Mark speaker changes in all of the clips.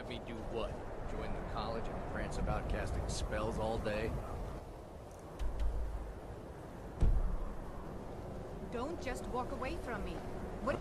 Speaker 1: Have me do what? Join the college and prance about casting spells all day?
Speaker 2: Don't just walk away from me. What?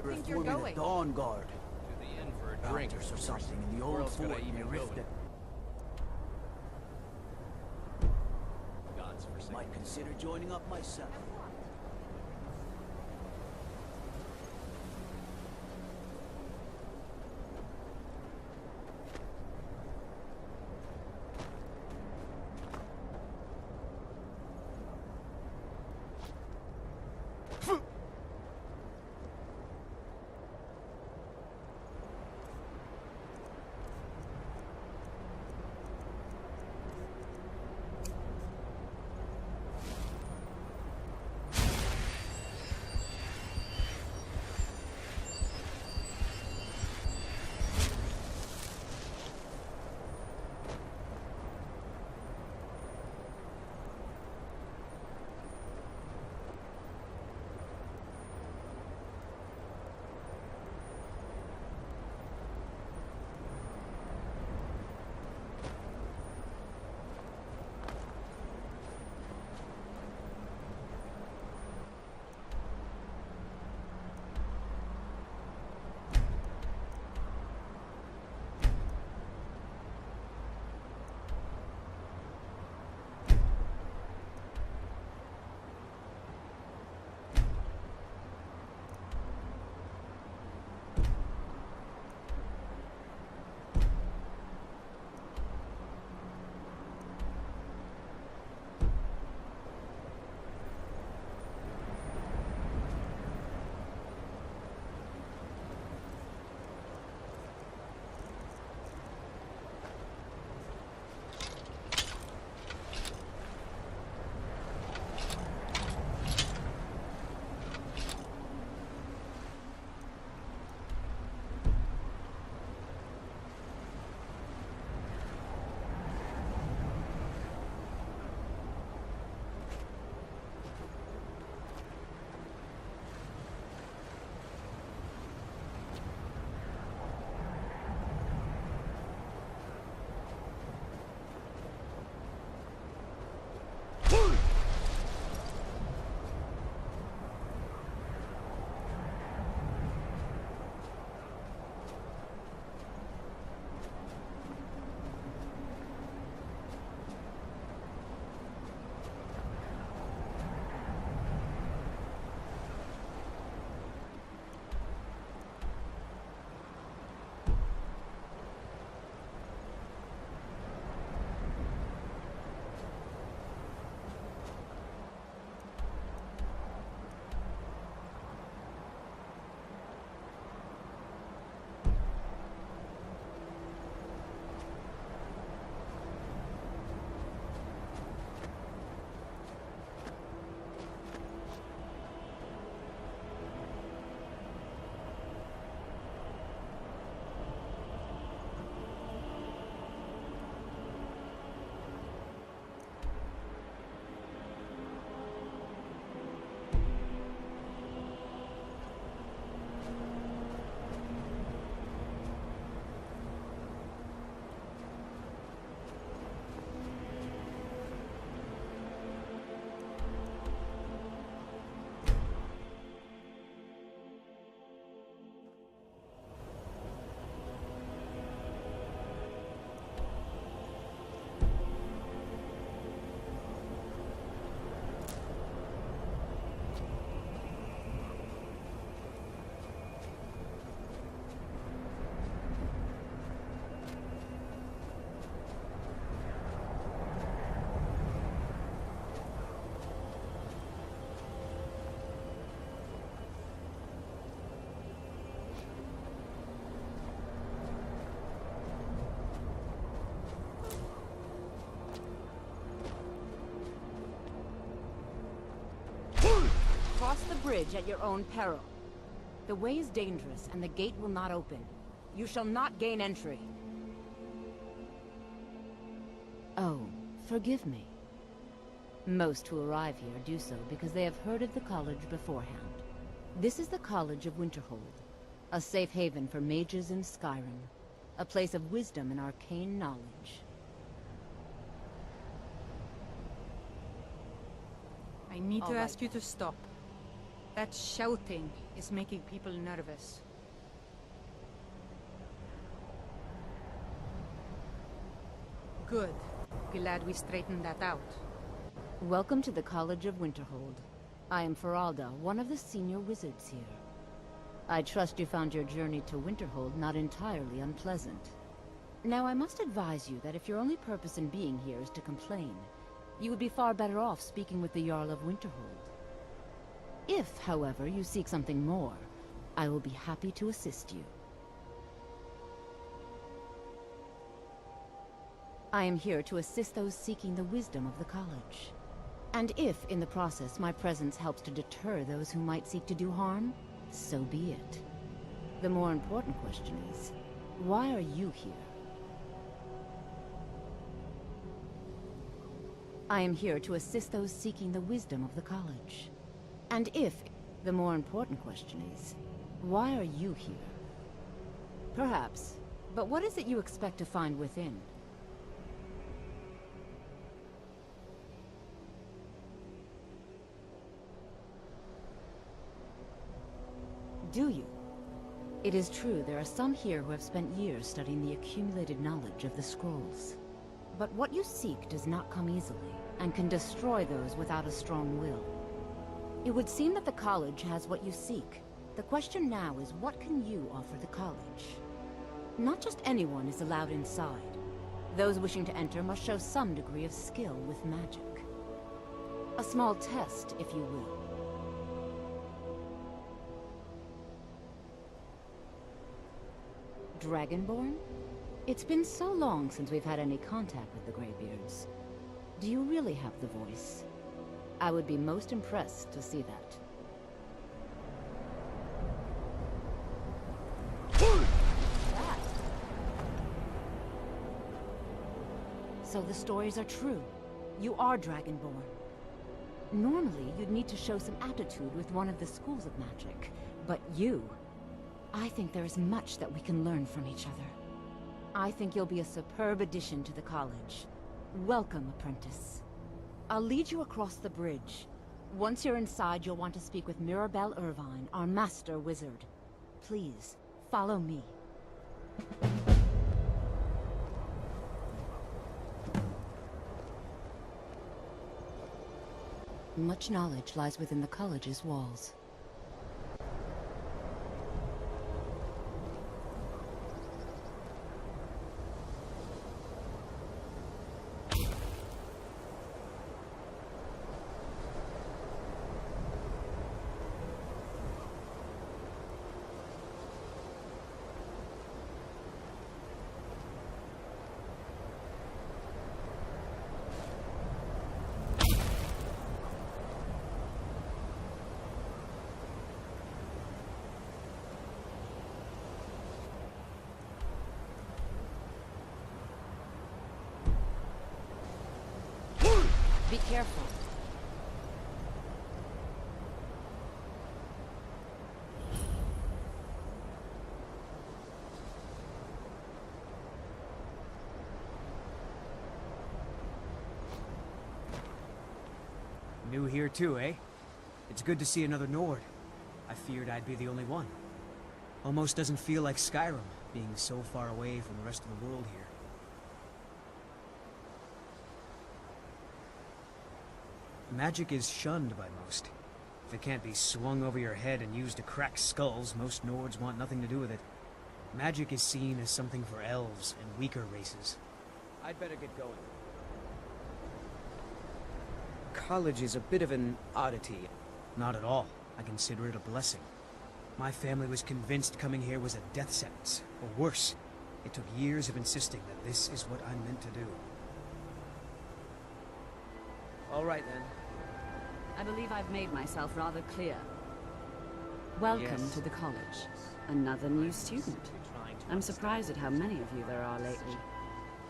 Speaker 2: Think you're
Speaker 3: Reforming
Speaker 2: going?
Speaker 3: the Dawn Guard.
Speaker 1: To the inn for a drink.
Speaker 3: Drink or something in the
Speaker 1: Where
Speaker 3: old
Speaker 1: else could I
Speaker 3: fort
Speaker 1: even
Speaker 3: near
Speaker 1: go?
Speaker 3: Rift.
Speaker 1: God's forsaken.
Speaker 3: Might consider joining up myself.
Speaker 4: bridge at your own peril. The way is dangerous, and the gate will not open. You shall not gain entry. Oh, forgive me. Most who arrive here do so because they have heard of the college beforehand. This is the College of Winterhold, a safe haven for mages in Skyrim, a place of wisdom and arcane knowledge.
Speaker 2: I need
Speaker 4: All
Speaker 2: to
Speaker 4: right.
Speaker 2: ask you to stop. That shouting is making people nervous. Good. Glad we straightened that out.
Speaker 4: Welcome to the College of Winterhold. I am Feralda, one of the senior wizards here. I trust you found your journey to Winterhold not entirely unpleasant. Now, I must advise you that if your only purpose in being here is to complain, you would be far better off speaking with the Jarl of Winterhold. If, however, you seek something more, I will be happy to assist you. I am here to assist those seeking the wisdom of the college. And if, in the process, my presence helps to deter those who might seek to do harm, so be it. The more important question is, why are you here? I am here to assist those seeking the wisdom of the college. And if, the more important question is, why are you here? Perhaps, but what is it you expect to find within? Do you? It is true there are some here who have spent years studying the accumulated knowledge of the scrolls. But what you seek does not come easily, and can destroy those without a strong will. It would seem that the college has what you seek. The question now is, what can you offer the college? Not just anyone is allowed inside. Those wishing to enter must show some degree of skill with magic. A small test, if you will. Dragonborn? It's been so long since we've had any contact with the Greybeards. Do you really have the voice? I would be most impressed to see that. So the stories are true. You are Dragonborn. Normally, you'd need to show some aptitude with one of the schools of magic. But you... I think there is much that we can learn from each other. I think you'll be a superb addition to the college. Welcome, apprentice. I'll lead you across the bridge. Once you're inside, you'll want to speak with Mirabelle Irvine, our master wizard. Please, follow me. Much knowledge lies within the college's walls. Be careful.
Speaker 5: New here too, eh? It's good to see another Nord. I feared I'd be the only one. Almost doesn't feel like Skyrim, being so far away from the rest of the world here. Magic is shunned by most. If it can't be swung over your head and used to crack skulls, most Nords want nothing to do with it. Magic is seen as something for elves and weaker races. I'd better get going. College is a bit of an oddity. Not at all. I consider it a blessing. My family was convinced coming here was a death sentence, or worse. It took years of insisting that this is what I'm meant to do. All right, then.
Speaker 4: I believe I've made myself rather clear.
Speaker 6: Welcome to the college. Another new student. I'm surprised at how many of you there are lately.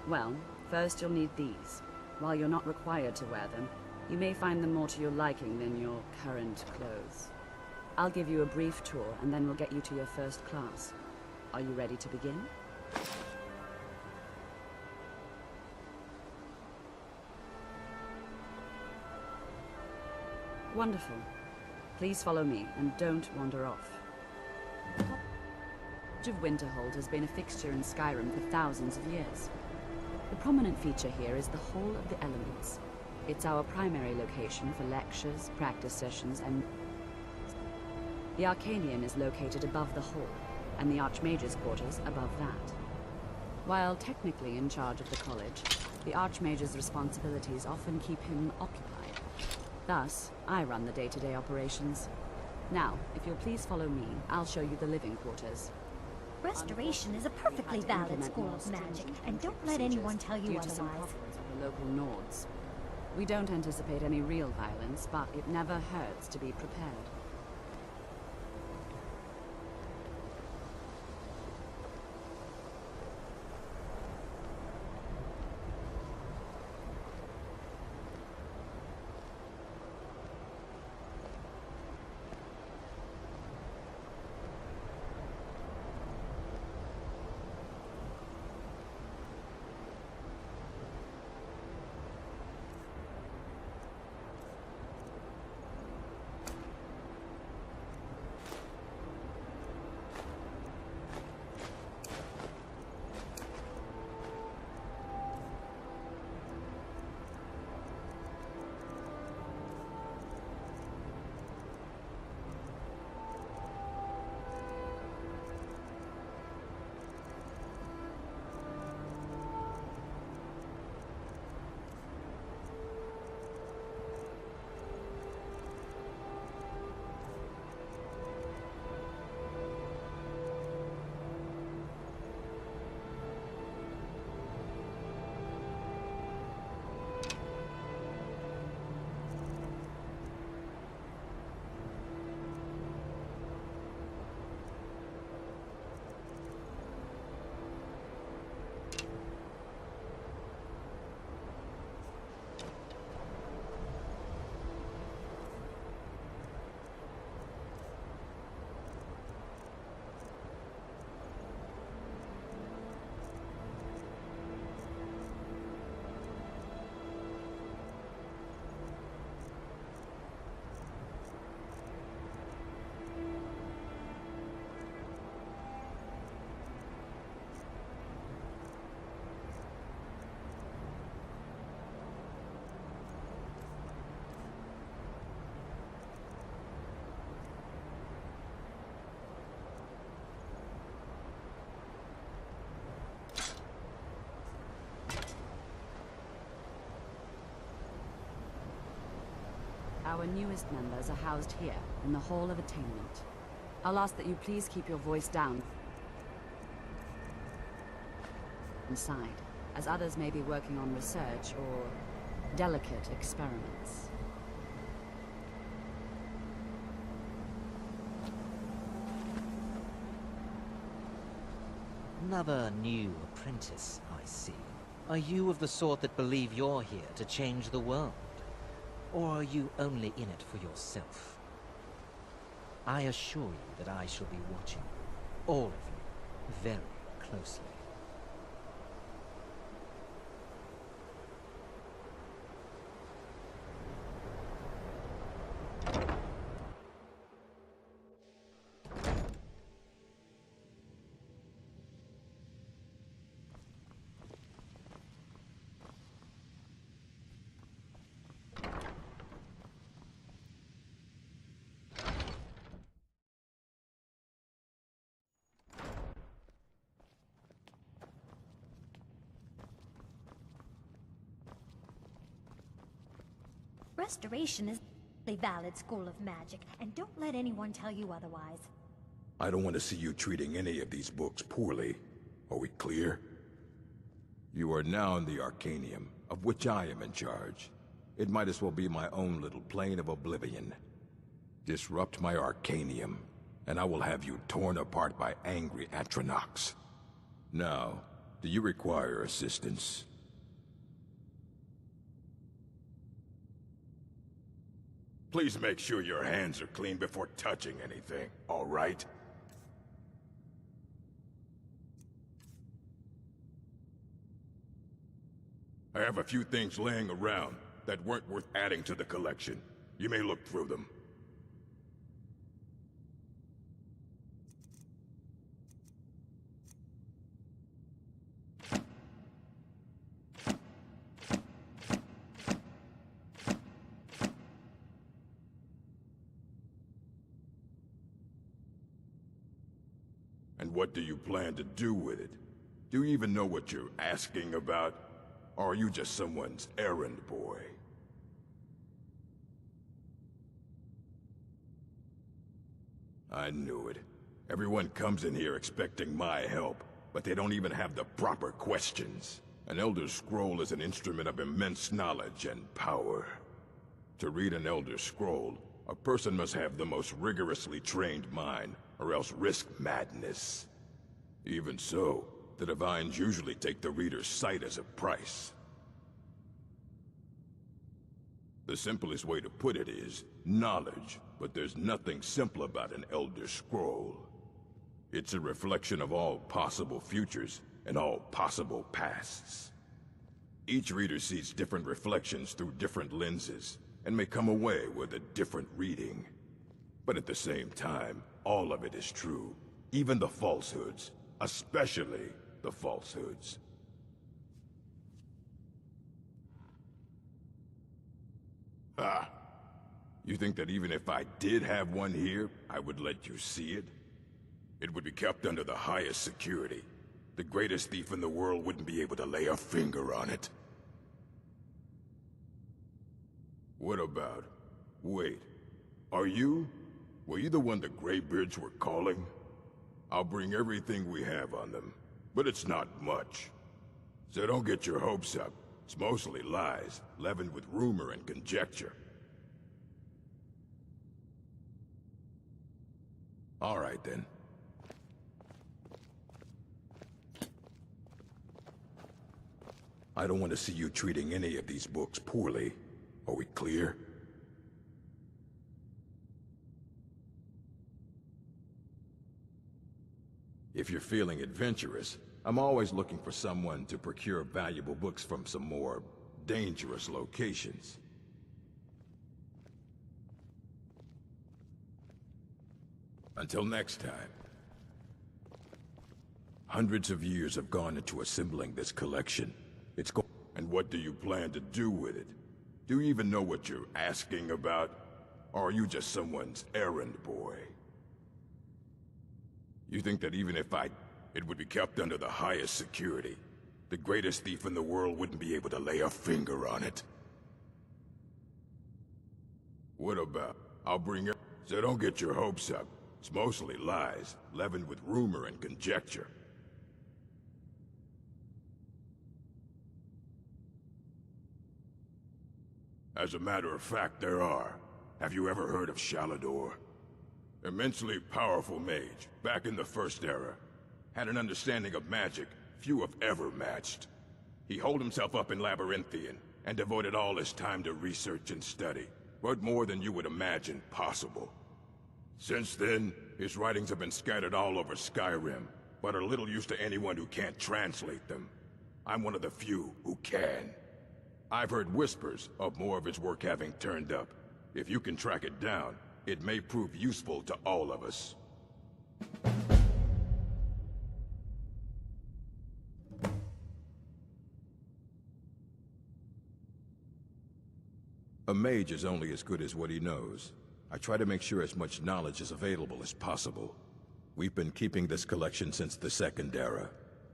Speaker 6: Well, first you'll need these. While you're not required to wear them, you may find them more to your liking than your current clothes. I'll give you a brief tour, and then we'll get you to your first class. Are you ready to begin? Wonderful. Please follow me, and don't wander off. The College of Winterhold has been a fixture in Skyrim for thousands of years. The prominent feature here is the Hall of the Elements. It's our primary location for lectures, practice sessions, and... The Arcanium is located above the hall, and the Archmage's quarters above that. While technically in charge of the college, the Archmage's responsibilities often keep him occupied. Thus, I run the day-to-day operations. Now, if you'll please follow me, I'll show you the living quarters.
Speaker 7: Restoration is a perfectly valid school of magic, and don't let anyone tell you
Speaker 6: due to some
Speaker 7: otherwise.
Speaker 6: problems with the local Nords. We don't anticipate any real violence, but it never hurts to be prepared. Our newest members are housed here, in the Hall of Attainment. I'll ask that you please keep your voice down inside, as others may be working on research or delicate experiments.
Speaker 8: Another new apprentice, I see. Are you of the sort that believe you're here to change the world? Or are you only in it for yourself? I assure you that I shall be watching all of you very closely.
Speaker 7: Restoration is a valid school of magic, and don't let anyone tell you otherwise.
Speaker 9: I don't want to see you treating any of these books poorly. Are we clear? You are now in the Arcanium, of which I am in charge. It might as well be my own little plane of oblivion. Disrupt my Arcanium, and I will have you torn apart by angry Atronachs. Now, do you require assistance? Please make sure your hands are clean before touching anything, all right? I have a few things laying around that weren't worth adding to the collection. You may look through them. And what do you plan to do with it? Do you even know what you're asking about? Or are you just someone's errand boy? I knew it. Everyone comes in here expecting my help, but they don't even have the proper questions. An Elder Scroll is an instrument of immense knowledge and power. To read an Elder Scroll, a person must have the most rigorously trained mind, or else risk madness. Even so, the Divines usually take the reader's sight as a price. The simplest way to put it is knowledge, but there's nothing simple about an Elder Scroll. It's a reflection of all possible futures and all possible pasts. Each reader sees different reflections through different lenses, and may come away with a different reading. But at the same time, all of it is true, even the falsehoods, especially the falsehoods. Ah, you think that even if I did have one here, I would let you see it? It would be kept under the highest security. The greatest thief in the world wouldn't be able to lay a finger on it. What about... Wait, were you the one the Greybeards were calling? I'll bring everything we have on them, but it's not much. So don't get your hopes up. It's mostly lies, leavened with rumor and conjecture. All right, then. I don't want to see you treating any of these books poorly. Are we clear? If you're feeling adventurous, I'm always looking for someone to procure valuable books from some more dangerous locations. Until next time. Hundreds of years have gone into assembling this collection. And what do you plan to do with it? Do you even know what you're asking about? Or are you just someone's errand boy? You think that even if it would be kept under the highest security. The greatest thief in the world wouldn't be able to lay a finger on it. What about... I'll bring it... So don't get your hopes up. It's mostly lies, leavened with rumor and conjecture. As a matter of fact, there are. Have you ever heard of Shalador? Immensely powerful mage, back in the First Era. Had an understanding of magic few have ever matched. He holed himself up in Labyrinthian, and devoted all his time to research and study. But more than you would imagine possible. Since then, his writings have been scattered all over Skyrim, but are little use to anyone who can't translate them. I'm one of the few who can. I've heard whispers of more of his work having turned up. If you can track it down, it may prove useful to all of us. A mage is only as good as what he knows. I try to make sure as much knowledge is available as possible. We've been keeping this collection since the Second Era.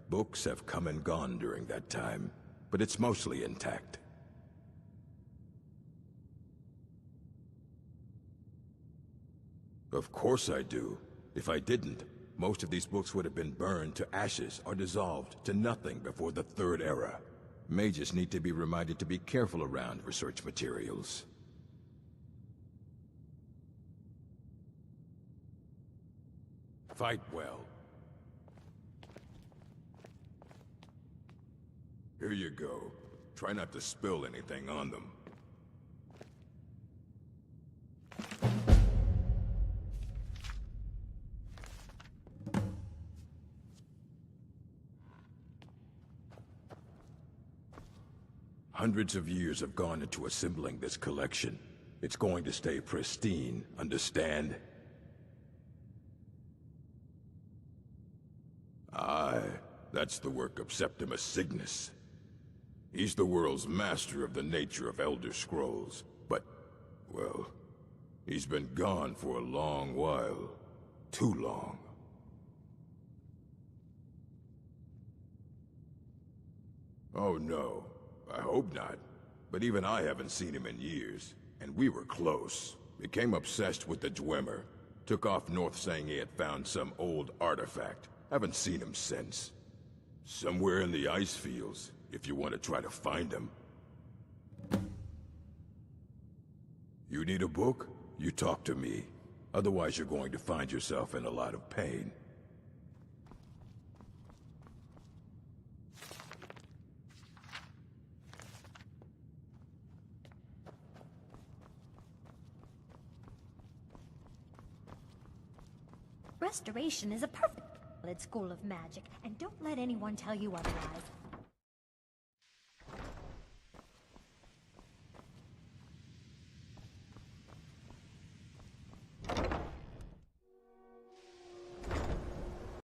Speaker 9: Books have come and gone during that time, but it's mostly intact. Of course I do. If I didn't, most of these books would have been burned to ashes or dissolved to nothing before the Third Era. Mages need to be reminded to be careful around research materials. Fight well. Here you go. Try not to spill anything on them. Hundreds of years have gone into assembling this collection. It's going to stay pristine, understand? Aye, that's the work of Septimus Cygnus. He's the world's master of the nature of Elder Scrolls, but, well, he's been gone for a long while. Too long. Oh no, I hope not. But even I haven't seen him in years, and we were close. Became obsessed with the Dwemer. Took off north saying he had found some old artifact. Haven't seen him since. Somewhere in the ice fields, if you want to try to find him. You need a book? You talk to me. Otherwise you're going to find yourself in a lot of pain.
Speaker 7: Restoration is a perfect school of magic, and don't let anyone tell you otherwise.